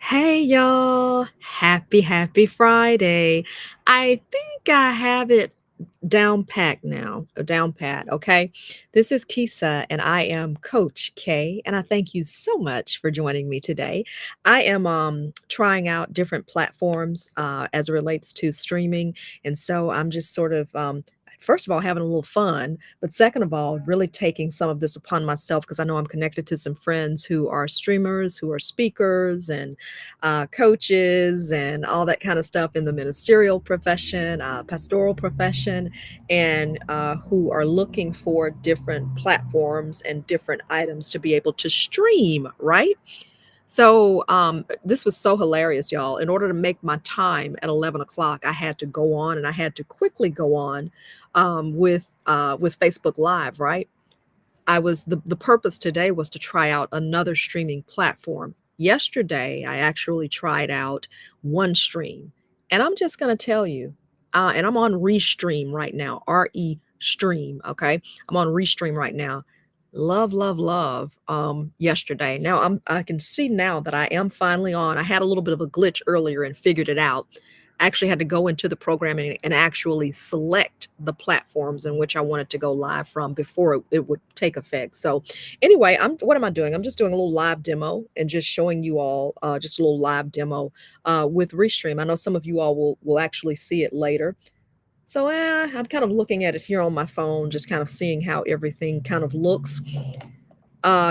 Hey y'all, happy Friday. I think I have it down packed now, down pat, okay? This is Kisa and I am Coach K and I thank you so much for joining me today. I am trying out different platforms as it relates to streaming, and so I'm just sort of first of all having a little fun, but second of all really taking some of this upon myself because I know I'm connected to some friends who are streamers, who are speakers and coaches and all that kind of stuff in the ministerial profession, pastoral profession, and who are looking for different platforms and different items to be able to stream, right? So this was so hilarious, y'all. In order to make my time at 11 o'clock, I had to go on and I had to quickly go on with Facebook Live, right? The purpose today was to try out another streaming platform. Yesterday, I actually tried out OneStream, and I'm just going to tell you, and I'm on Restream right now, RE Stream. Okay, I'm on Restream right now. Love. Yesterday. Now I can see now that I am finally on. I had a little bit of a glitch earlier and figured it out. I actually had to go into the programming and actually select the platforms in which I wanted to go live from before it would take effect. So anyway, what am I doing? I'm just doing a little live demo and just showing you all just a little live demo with Restream. I know some of you all will actually see it later. So I'm kind of looking at it here on my phone, just kind of seeing how everything kind of looks.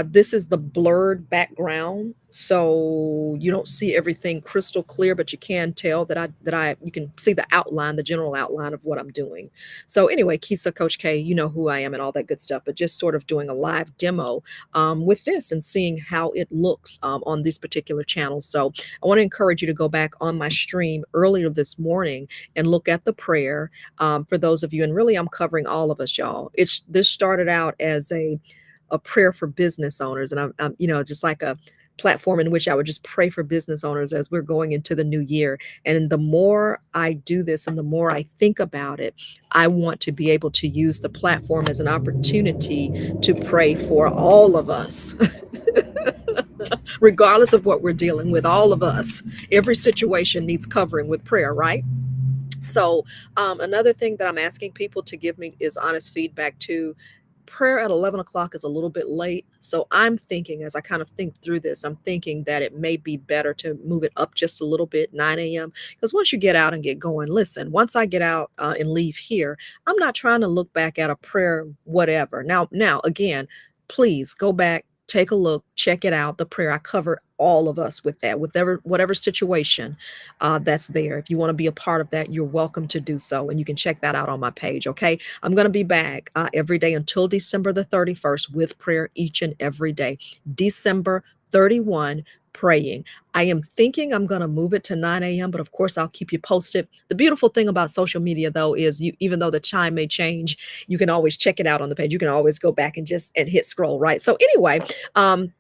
This is the blurred background, so you don't see everything crystal clear, but you can tell that you can see the outline, the general outline of what I'm doing. So anyway, Kisa Coach K, you know who I am and all that good stuff, but just sort of doing a live demo with this and seeing how it looks on these particular channels. So I want to encourage you to go back on my stream earlier this morning and look at the prayer for those of you. And really, I'm covering all of us, y'all. This started out as a prayer for business owners, and I'm just like a platform in which I would just pray for business owners as we're going into the new year. And the more I do this and the more I think about it, I want to be able to use the platform as an opportunity to pray for all of us, regardless of what we're dealing with. All of us, every situation needs covering with prayer, right? So, another thing that I'm asking people to give me is honest feedback too. Prayer at 11 o'clock is a little bit late. So, I'm thinking, as I kind of think through this, I'm thinking that it may be better to move it up just a little bit, 9 a.m. Because once you get out and get going, listen, once I get out and leave here, I'm not trying to look back at a prayer, whatever. Now, again, please go back, take a look, check it out. The prayer, I cover all of us with that, whatever situation that's there. If you want to be a part of that, you're welcome to do so. And you can check that out on my page. Okay. I'm going to be back every day until December the 31st with prayer each and every day. December 31, praying. I am thinking I'm going to move it to 9 a.m., but of course, I'll keep you posted. The beautiful thing about social media, though, is even though the chime may change, you can always check it out on the page. You can always go back and hit scroll, right? So anyway,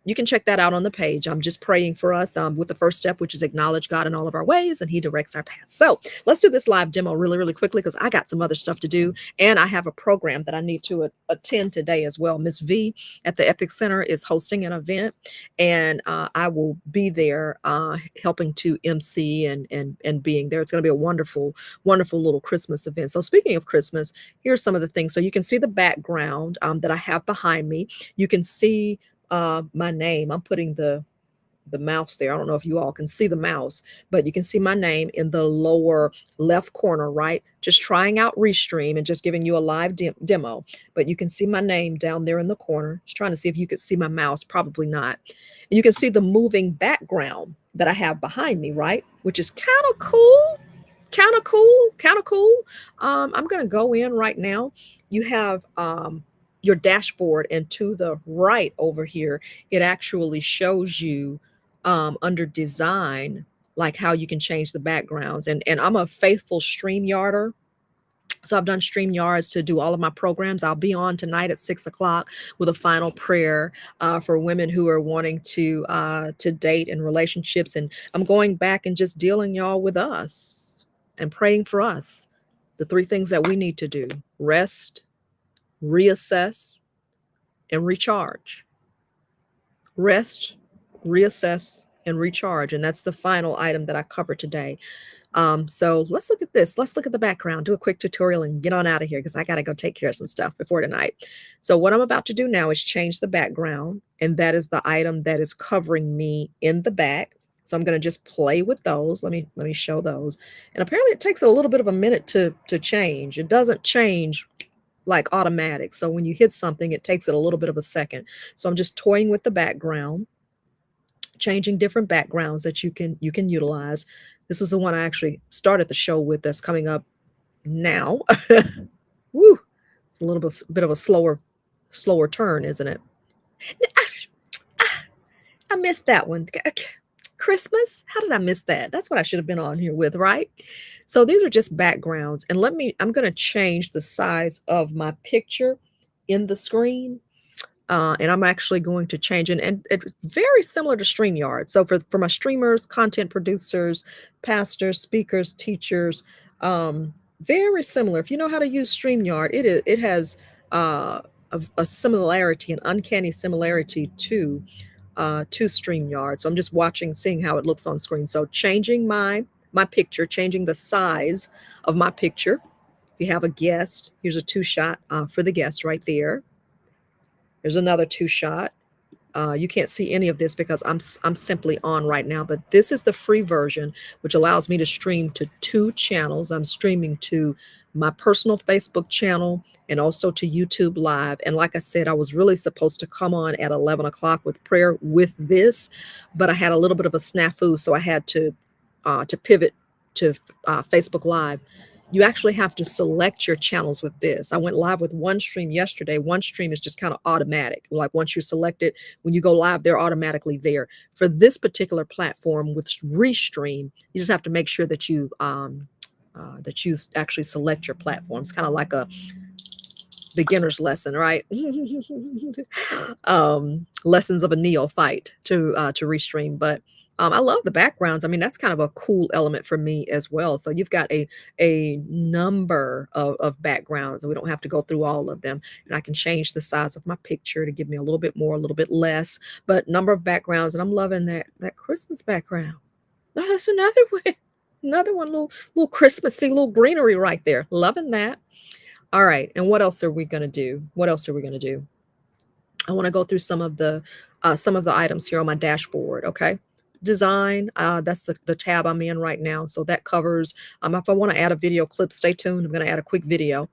you can check that out on the page. I'm just praying for us with the first step, which is acknowledge God in all of our ways, and He directs our paths. So let's do this live demo really quickly because I got some other stuff to do, and I have a program that I need to attend today as well. Miss V at the Epic Center is hosting an event, and I will be there helping to MC and being there. It's going to be a wonderful little Christmas event. So speaking of Christmas, here's some of the things. So you can see the background that I have behind me. You can see my name. I'm putting the mouse there. I don't know if you all can see the mouse, but you can see my name in the lower left corner, right? Just trying out Restream and just giving you a live demo. But you can see my name down there in the corner. Just trying to see if you could see my mouse. Probably not. You can see the moving background that I have behind me, right? Which is kind of cool. Kind of cool. I'm going to go in right now. You have your dashboard, and to the right over here, it actually shows you under design, like how you can change the backgrounds. And I'm a faithful StreamYarder. So I've done StreamYards to do all of my programs. I'll be on tonight at 6 o'clock with a final prayer for women who are wanting to date in relationships. And I'm going back and just dealing y'all with us and praying for us. The three things that we need to do: rest, reassess, and recharge. Rest, reassess, and recharge. And that's the final item that I cover today. So let's look at this. Let's look at the background, do a quick tutorial and get on out of here because I got to go take care of some stuff before tonight. So what I'm about to do now is change the background, and that is the item that is covering me in the back. So I'm going to just play with those. Let me show those. And apparently it takes a little bit of a minute to change. It doesn't change like automatic. So when you hit something, it takes it a little bit of a second. So I'm just toying with the background, changing different backgrounds that you can utilize. This was the one I actually started the show with that's coming up now. Woo! It's a little bit of a slower turn, isn't it? I missed that one. Christmas? How did I miss that? That's what I should have been on here with, right? So these are just backgrounds. And I'm going to change the size of my picture in the screen. And I'm actually going to change it. And it's very similar to StreamYard. So for my streamers, content producers, pastors, speakers, teachers, very similar. If you know how to use StreamYard, it has a similarity, an uncanny similarity to StreamYard. So I'm just seeing how it looks on screen. So changing my picture, changing the size of my picture. If you have a guest, here's a two-shot for the guest right there. There's another two-shot. You can't see any of this because I'm simply on right now, but this is the free version, which allows me to stream to two channels. I'm streaming to my personal Facebook channel and also to YouTube Live. And like I said, I was really supposed to come on at 11 o'clock with prayer with this, but I had a little bit of a snafu, so I had to pivot to Facebook Live. You actually have to select your channels with this. I went live with one stream yesterday. One stream is just kind of automatic. Like once you select it, when you go live, they're automatically there. For this particular platform with Restream, you just have to make sure that you actually select your platform. It's kind of like a beginner's lesson, right? Lessons of a neophyte to Restream, but I love the backgrounds. I mean, that's kind of a cool element for me as well. So you've got a number of backgrounds, and we don't have to go through all of them. And I can change the size of my picture to give me a little bit more, a little bit less, but number of backgrounds. And I'm loving that Christmas background. Oh, that's another one. Another one, little Christmassy, little greenery right there. Loving that. All right. And what else are we going to do? What else are we going to do? I want to go through some of the items here on my dashboard. Okay. Design. That's the tab I'm in right now. So that covers, if I want to add a video clip, stay tuned. I'm going to add a quick video.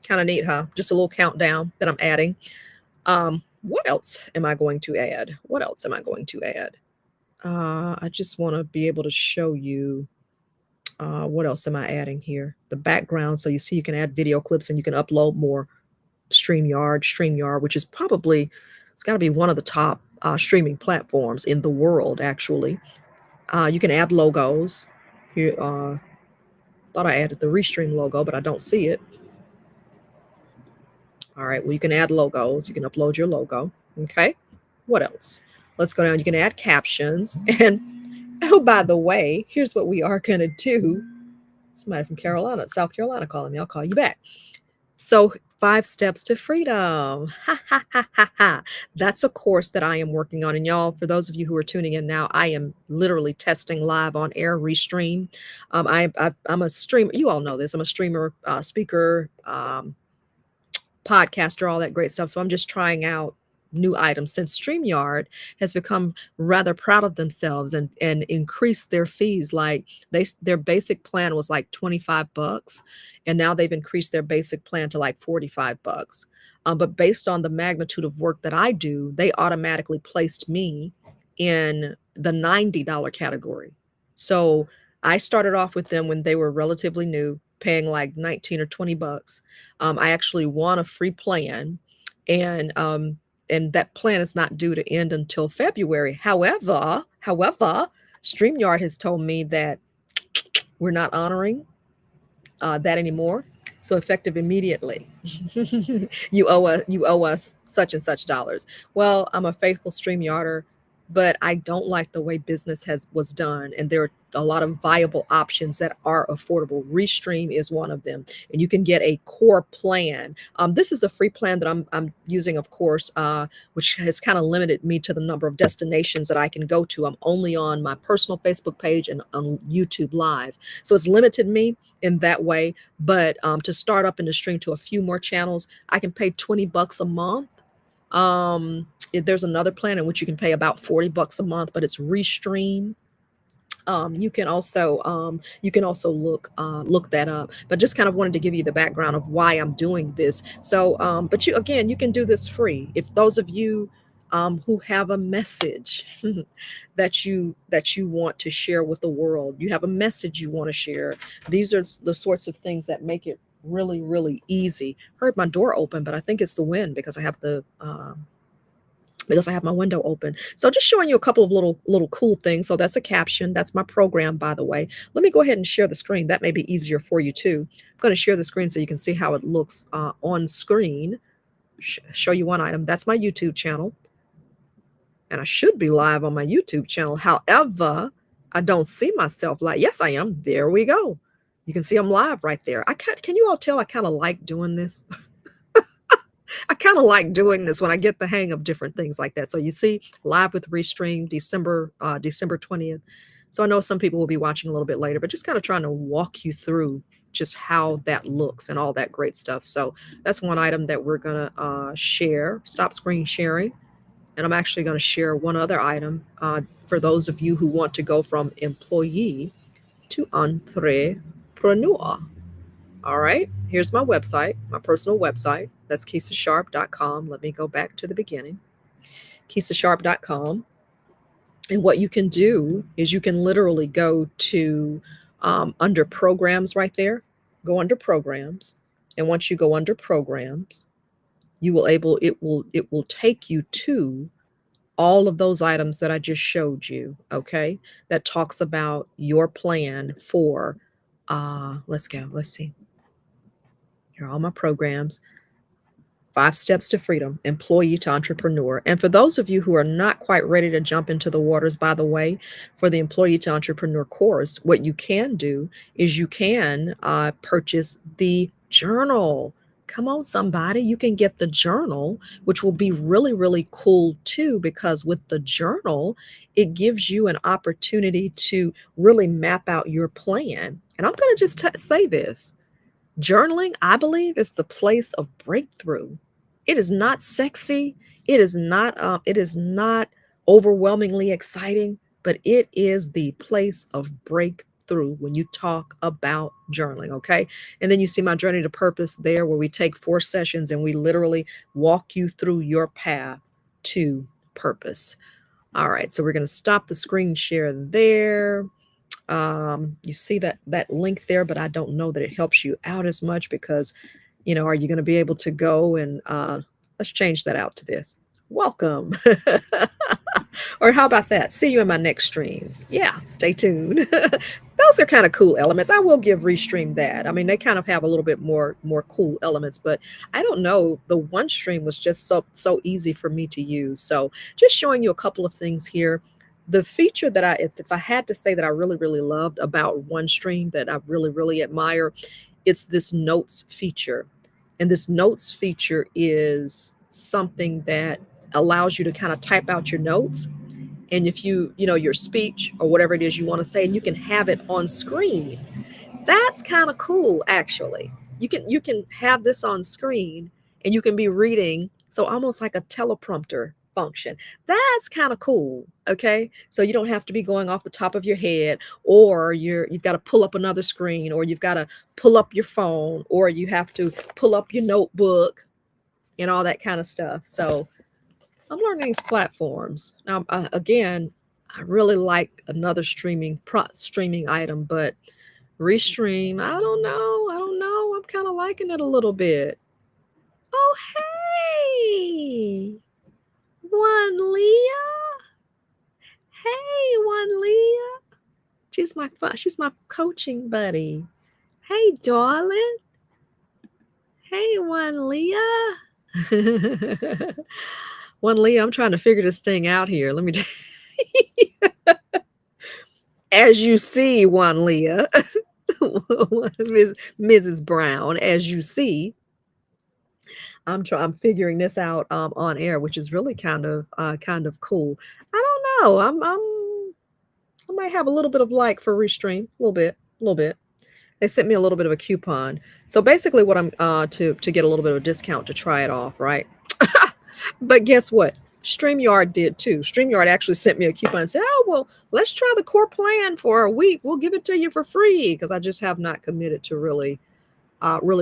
Kind of neat, huh? Just a little countdown that I'm adding. What else am I going to add? What else am I going to add? I just want to be able to show you what else am I adding here? The background. So you see you can add video clips and you can upload more. StreamYard, which is probably, it's got to be one of the top streaming platforms in the world, actually. You can add logos. Here, thought I added the Restream logo, but I don't see it. All right, well, you can add logos. You can upload your logo. Okay, what else? Let's go down. You can add captions. And oh, by the way, here's what we are going to do. Somebody from South Carolina calling me. I'll call you back. So 5 steps to freedom. Ha, ha, ha, ha, ha. That's a course that I am working on. And y'all, for those of you who are tuning in now, I am literally testing live on air Restream. I'm a streamer. You all know this. I'm a streamer, speaker, podcaster, all that great stuff. So I'm just trying out new items since StreamYard has become rather proud of themselves and increased their fees. Like their basic plan was like $25, and now they've increased their basic plan to like $45. But based on the magnitude of work that I do, they automatically placed me in the $90 category. So I started off with them when they were relatively new, paying like 19 or $20. I actually won a free plan, and that plan is not due to end until February. However, StreamYard has told me that we're not honoring that anymore. So effective immediately, you owe us such and such dollars. Well, I'm a faithful StreamYarder. but I don't like the way business has was done, and there are a lot of viable options that are affordable. Restream is one of them, and you can get a core plan. This is the free plan that I'm using, of course, which has kind of limited me to the number of destinations that I can go to. I'm only on my personal Facebook page and on YouTube Live, so it's limited me in that way. But to start up and to stream to a few more channels, I can pay $20 a month. There's another plan in which you can pay about $40 a month, but it's Restream. You can also look that up, but just kind of wanted to give you the background of why I'm doing this. So but you, again, you can do this free if those of you who have a message that you want to share with the world. You have a message you want to share. These are the sorts of things that make it really, really easy. Heard my door open, but I think it's the wind because I have my window open. So just showing you a couple of little cool things. So that's a caption. That's my program, by the way. Let me go ahead and share the screen. That may be easier for you too. I'm going to share the screen so you can see how it looks on screen. Show you one item. That's my YouTube channel, and I should be live on my YouTube channel. However, I don't see myself live. Yes, I am. There we go. You can see I'm live right there. Can you all tell I kind of like doing this? I kind of like doing this when I get the hang of different things like that. So you see, live with Restream, December 20th. So I know some people will be watching a little bit later, but just kind of trying to walk you through just how that looks and all that great stuff. So that's one item that we're gonna share. Stop screen sharing, and I'm actually going to share one other item for those of you who want to go from employee to entrepreneur. All right, here's my website, my personal website. That's keisasharp.com. Let me go back to the beginning. keisasharp.com. And what you can do is you can literally go to under programs right there. Go under programs. And once you go under programs, it will take you to all of those items that I just showed you, okay? That talks about your plan for let's go. Let's see. Here are all my programs. 5 Steps to Freedom, Employee to Entrepreneur. And for those of you who are not quite ready to jump into the waters, by the way, for the Employee to Entrepreneur course, what you can do is you can purchase the journal. Come on, somebody. You can get the journal, which will be really, really cool too, because with the journal, it gives you an opportunity to really map out your plan. And I'm going to just say this. Journaling, I believe, is the place of breakthrough. It is not sexy. It is not overwhelmingly exciting, but it is the place of breakthrough when you talk about journaling, okay? And then you see my journey to purpose there, where we take 4 sessions and we literally walk you through your path to purpose. All right, so we're going to stop the screen share there. You see that link there, but I don't know that it helps you out as much because, are you going to be able to go and let's change that out to this. Welcome. Or how about that? See you in my next streams. Yeah, stay tuned. Those are kind of cool elements. I will give Restream that. I mean, they kind of have a little bit more cool elements, but I don't know. The one stream was just so easy for me to use. So just showing you a couple of things here. The feature that if I had to say that I really, really loved about OneStream, that I really, really admire, it's this notes feature. And this notes feature is something that allows you to kind of type out your notes. And if your speech or whatever it is you want to say, and you can have it on screen. That's kind of cool, actually. You can have this on screen and you can be reading, so almost like a teleprompter function. That's kind of cool, okay? So you don't have to be going off the top of your head, or you've got to pull up another screen, or you've got to pull up your phone, or you have to pull up your notebook and all that kind of stuff. So I'm learning these platforms. Now, again, I really like another streaming item, but Restream, I don't know. I don't know. I'm kind of liking it a little bit. Oh, hey, one Leah. Hey, one Leah. She's my coaching buddy. Hey, darling. Hey, one Leah. One Leah, I'm trying to figure this thing out here. Let me. As you see, Juan Leah, Mrs. Brown, as you see, I'm figuring this out on air, which is really kind of cool. I don't know. I might have a little bit of like for Restream, a little bit. They sent me a little bit of a coupon. So basically, what I'm to get a little bit of a discount to try it off, right? But guess what? StreamYard did too. StreamYard actually sent me a coupon and said, "Oh well, let's try the core plan for a week. We'll give it to you for free," because I just have not committed to really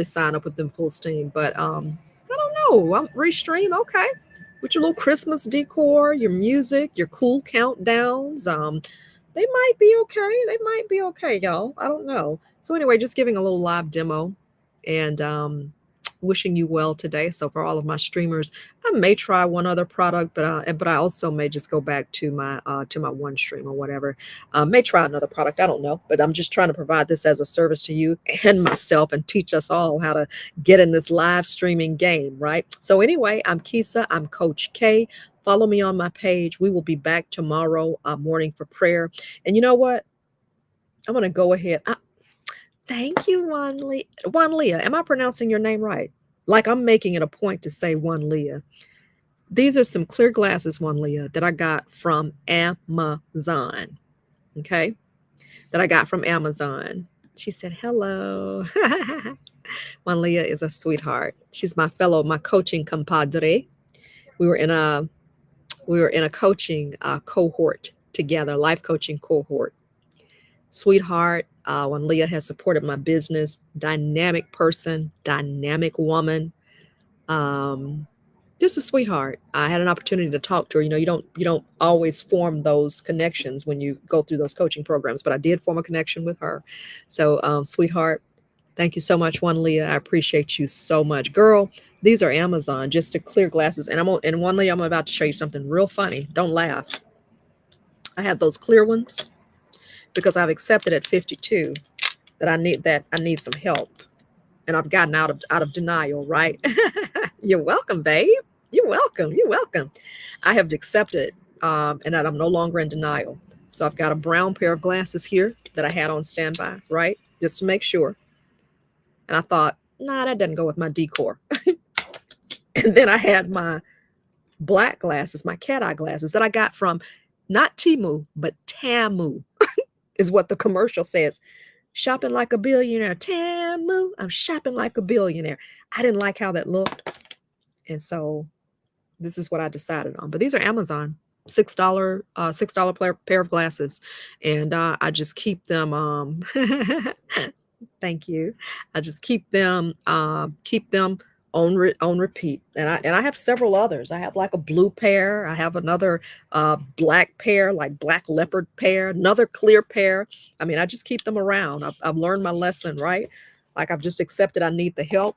sign up with them full steam. But I don't know. Restream, okay, with your little Christmas decor, your music, your cool countdowns. They might be okay. They might be okay, y'all. I don't know. So anyway, just giving a little live demo, and wishing you well today. So for all of my streamers, I may try one other product, but I also may just go back to my one stream or whatever. May try another product. I don't know, but I'm just trying to provide this as a service to you and myself, and teach us all how to get in this live streaming game, right? So anyway, I'm Kisa. I'm Coach K. Follow me on my page. We will be back tomorrow morning for prayer. And you know what? I'm gonna go ahead. Thank you, Juan Leah. Juan Leah, am I pronouncing your name right? Like I'm making it a point to say Juan Leah. These are some clear glasses, Juan Leah, that I got from Amazon. Okay, that I got from Amazon. She said hello. Juan Leah is a sweetheart. She's my coaching compadre. We were in a coaching cohort together, life coaching cohort. Sweetheart. When Leah has supported my business, dynamic person, dynamic woman, um, just a sweetheart. I had an opportunity to talk to her. You don't always form those connections when you go through those coaching programs, but I did form a connection with her. So, sweetheart, thank you so much, Juan Leah. I appreciate you so much, girl. These are Amazon, just to clear glasses, and Juan Leah, I'm about to show you something real funny. Don't laugh. I have those clear ones because I've accepted at 52 that I need some help, and I've gotten out of denial, right? You're welcome, babe. You're welcome. You're welcome. I have accepted, and that I'm no longer in denial. So I've got a brown pair of glasses here that I had on standby, right, just to make sure. And I thought, nah, that doesn't go with my decor. And then I had my black glasses, my cat eye glasses that I got from not Timu, but Tamu, is what the commercial says. Shopping like a billionaire. Tamu, I'm shopping like a billionaire. I didn't like how that looked. And so this is what I decided on. But these are Amazon. $6 pair of glasses. And I just keep them thank you. I just keep them on repeat. And I have several others. I have like a blue pair. I have another black pair, like black leopard pair, another clear pair. I mean, I just keep them around. I've learned my lesson, right? Like I've just accepted I need the help,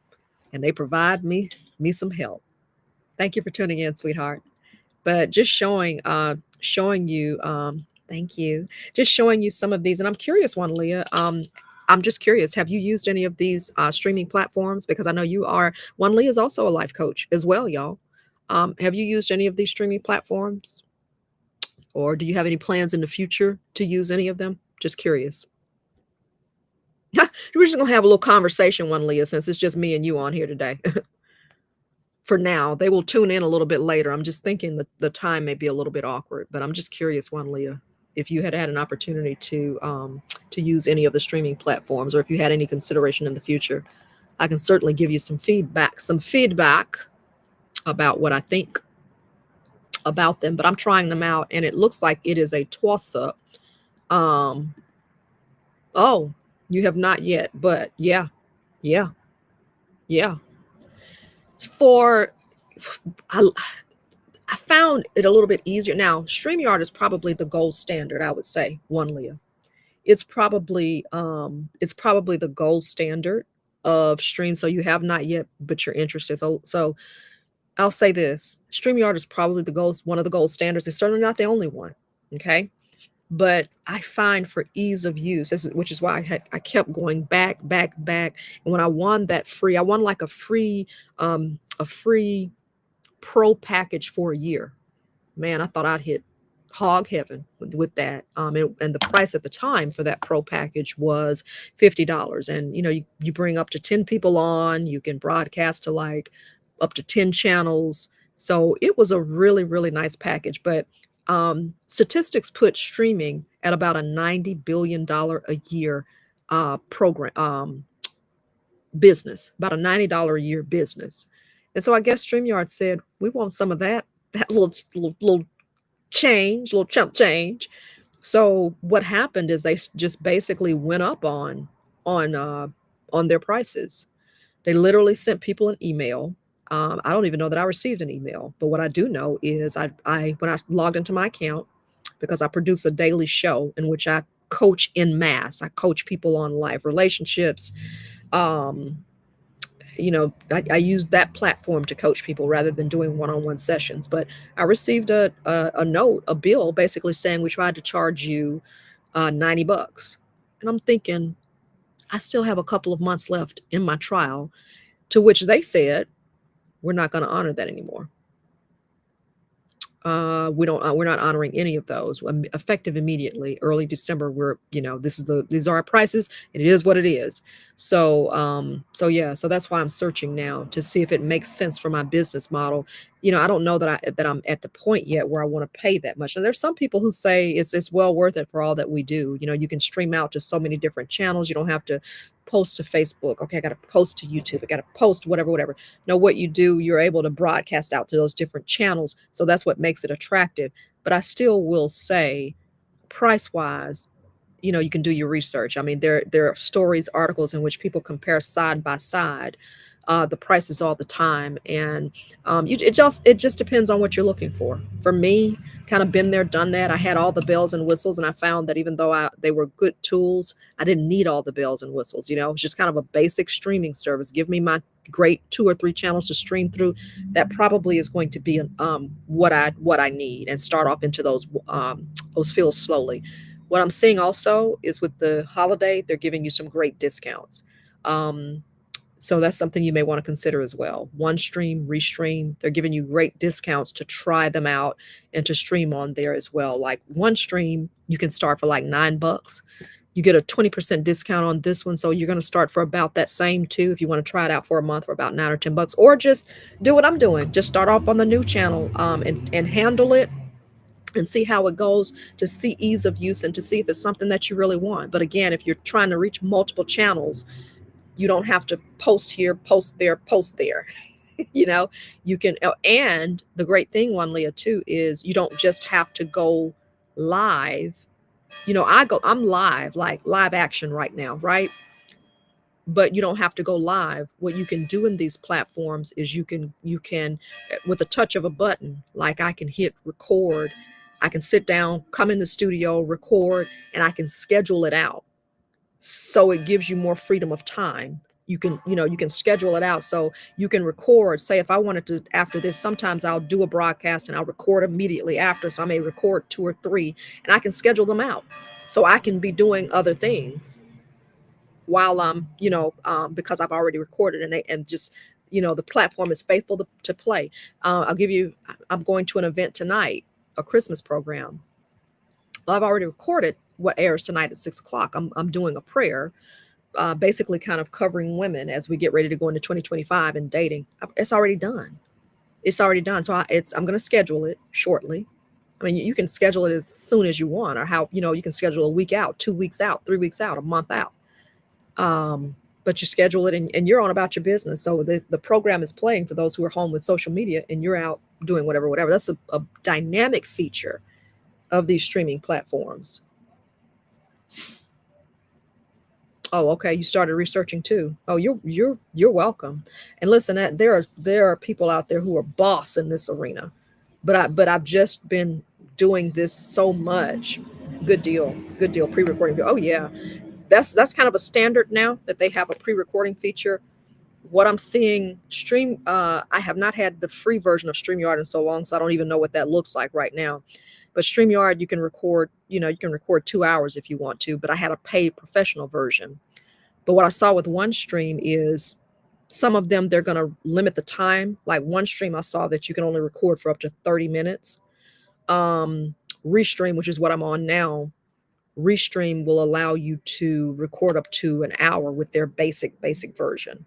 and they provide me some help. Thank you for tuning in, sweetheart. But just showing you, thank you. Just showing you some of these, and I'm curious, one Leah. I'm just curious. Have you used any of these streaming platforms? Because I know you are. One Leah is also a life coach as well, y'all. Have you used any of these streaming platforms, or do you have any plans in the future to use any of them? Just curious. We're just gonna have a little conversation, one Leah, since it's just me and you on here today. For now, they will tune in a little bit later. I'm just thinking that the time may be a little bit awkward, but I'm just curious, one Leah, if you had an opportunity to use any of the streaming platforms, or if you had any consideration in the future. I can certainly give you some feedback about what I think about them. But I'm trying them out, and it looks like it is a toss up. Um, oh, you have not yet, but yeah, yeah, yeah. For I, I found it a little bit easier. Now, StreamYard is probably the gold standard, I would say, one Leah. It's probably the gold standard of stream. So you have not yet, but you're interested. So I'll say this. StreamYard is probably one of the gold standards. It's certainly not the only one. Okay. But I find for ease of use, which is why I kept going back, back, back. And when I won I won like a free pro package for a year. Man, I thought hog heaven with that. And the price at the time for that pro package was $50. And you bring up to 10 people on, you can broadcast to like up to 10 channels. So it was a really, really nice package. But statistics put streaming at about a $90 billion a year program business, about a $90 a year business. And so I guess StreamYard said, we want some of that little change, little chump change. So what happened is they just basically went up on uh, on their prices. They literally sent people an email. I don't even know that I received an email, but what I do know is I when I logged into my account, because I produce a daily show in which I coach in mass. I coach people on life relationships. Um, I use that platform to coach people rather than doing one-on-one sessions. But I received a note, a bill, basically saying we tried to charge you $90. And I'm thinking, I still have a couple of months left in my trial, to which they said, we're not going to honor that anymore. We're not honoring any of those. Effective immediately, early December. These are our prices, and it is what it is. So yeah, so that's why I'm searching now to see if it makes sense for my business model. I don't know that I'm at the point yet where I want to pay that much. And there's some people who say it's well worth it for all that we do. You can stream out to so many different channels. You don't have to post to Facebook. Okay, I got to post to YouTube. I got to post whatever. Know what you do, you're able to broadcast out to those different channels. So that's what makes it attractive. But I still will say, price wise, you can do your research. I mean, there are stories, articles in which people compare side by side the prices all the time, and it just depends on what you're looking for. For me, kind of been there, done that. I had all the bells and whistles, and I found that even though they were good tools, I didn't need all the bells and whistles. It was just kind of a basic streaming service. Give me my great 2 or 3 channels to stream through. That probably is going to be what I need, and start off into those fields slowly. What I'm seeing also is with the holiday, they're giving you some great discounts. Um, so that's something you may want to consider as well. OneStream, Restream, they're giving you great discounts to try them out and to stream on there as well. Like OneStream, you can start for like $9. You get a 20% discount on this one. So you're going to start for about that same too if you want to try it out for a month for about $9 or $10. Or just do what I'm doing. Just start off on the new channel and handle it and see how it goes, to see ease of use and to see if it's something that you really want. But again, if you're trying to reach multiple channels, you don't have to post here, post there, post there. you know, you can, and the great thing, Juan Leah, too, is you don't just have to go live. I'm live, like live action right now, right? But you don't have to go live. What you can do in these platforms is you can with a touch of a button, like I can hit record, I can sit down, come in the studio, record, and I can schedule it out. So it gives you more freedom of time. You can schedule it out, so you can record. Say if I wanted to, after this, sometimes I'll do a broadcast and I'll record immediately after, so I may record 2 or 3, and I can schedule them out, so I can be doing other things while because I've already recorded, and just the platform is faithful to play. I'm going to an event tonight, a Christmas program. Well, I've already recorded what airs tonight at 6 o'clock. I'm doing a prayer, basically kind of covering women as we get ready to go into 2025 and dating. It's already done. It's already done. So I'm going to schedule it shortly. I mean, you can schedule it as soon as you want, or how you can schedule a week out, 2 weeks out, 3 weeks out, a month out. But you schedule it, and you're on about your business. So the program is playing for those who are home with social media, and you're out doing whatever. That's a dynamic feature of these streaming platforms. Oh, okay. You started researching too. Oh, you're welcome. And listen, there are people out there who are boss in this arena, but I've just been doing this so much. Good deal. Good deal. Pre-recording. Oh yeah, that's kind of a standard now that they have a pre-recording feature. What I'm seeing I have not had the free version of StreamYard in so long, so I don't even know what that looks like right now. But StreamYard, you can record 2 hours if you want to, but I had a paid professional version. But what I saw with OneStream is some of them, they're going to limit the time. Like OneStream, I saw that you can only record for up to 30 minutes. Um, Restream, which is what I'm on now, Restream will allow you to record up to an hour with their basic version.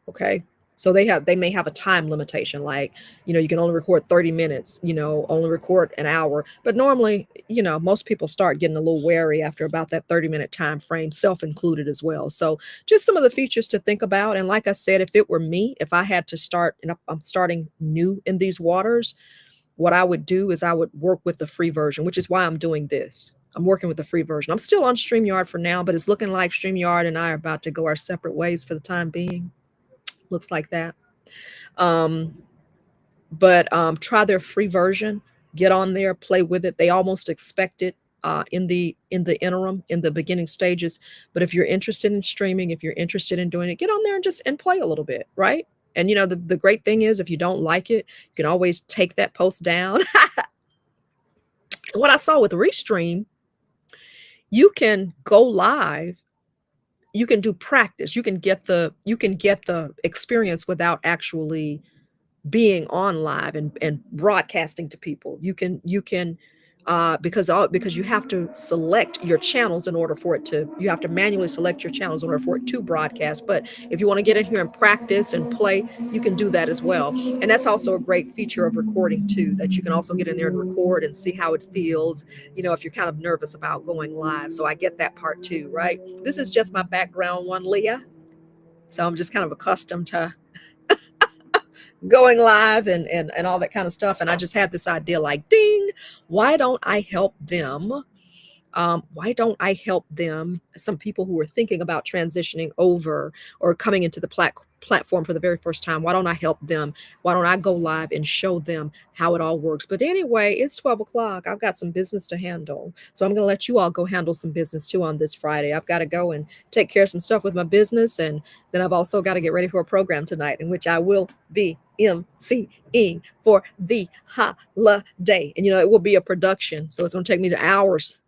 Okay. So they may have a time limitation, like, you can only record 30 minutes, only record an hour. But normally, most people start getting a little wary after about that 30-minute time frame, self included as well. So just some of the features to think about. And like I said, if it were me, if I had to start and I'm starting new in these waters, what I would do is I would work with the free version, which is why I'm doing this. I'm working with the free version. I'm still on StreamYard for now, but it's looking like StreamYard and I are about to go our separate ways for the time being. Looks like that. Um, but try their free version. Get on there, play with it. They almost expect it in the interim, in the beginning stages. But if you're interested in streaming, if you're interested in doing it, get on there and just play a little bit, right? And the great thing is, if you don't like it, you can always take that post down. What I saw with Restream, you can go live, you can do practice, you can get the experience without actually being on live and broadcasting to people. Because you have to select your channels in order for it to you have to manually select your channels in order for it to broadcast. But if you want to get in here and practice and play, you can do that as well. And that's also a great feature of recording too, that you can also get in there and record and see how it feels, if you're kind of nervous about going live. So I get that part too, right? This is just my background one, Leah. So I'm just kind of accustomed to going live and all that kind of stuff. And I just had this idea, like, ding, why don't I help them? Why don't I help them, some people who are thinking about transitioning over or coming into the platform for the very first time? Why don't I help them? Why don't I go live and show them how it all works? But anyway, it's 12 o'clock. I've got some business to handle. So I'm going to let you all go handle some business too on this Friday. I've got to go and take care of some stuff with my business. And then I've also got to get ready for a program tonight in which I will be emceeing for the holiday. And, it will be a production. So it's going to take me hours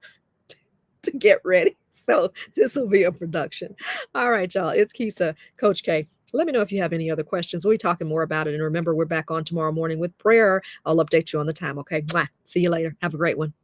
to get ready. So this will be a production. All right, y'all. It's Kisa, Coach K. Let me know if you have any other questions. We'll be talking more about it. And remember, we're back on tomorrow morning with prayer. I'll update you on the time. Okay. Mwah. See you later. Have a great one.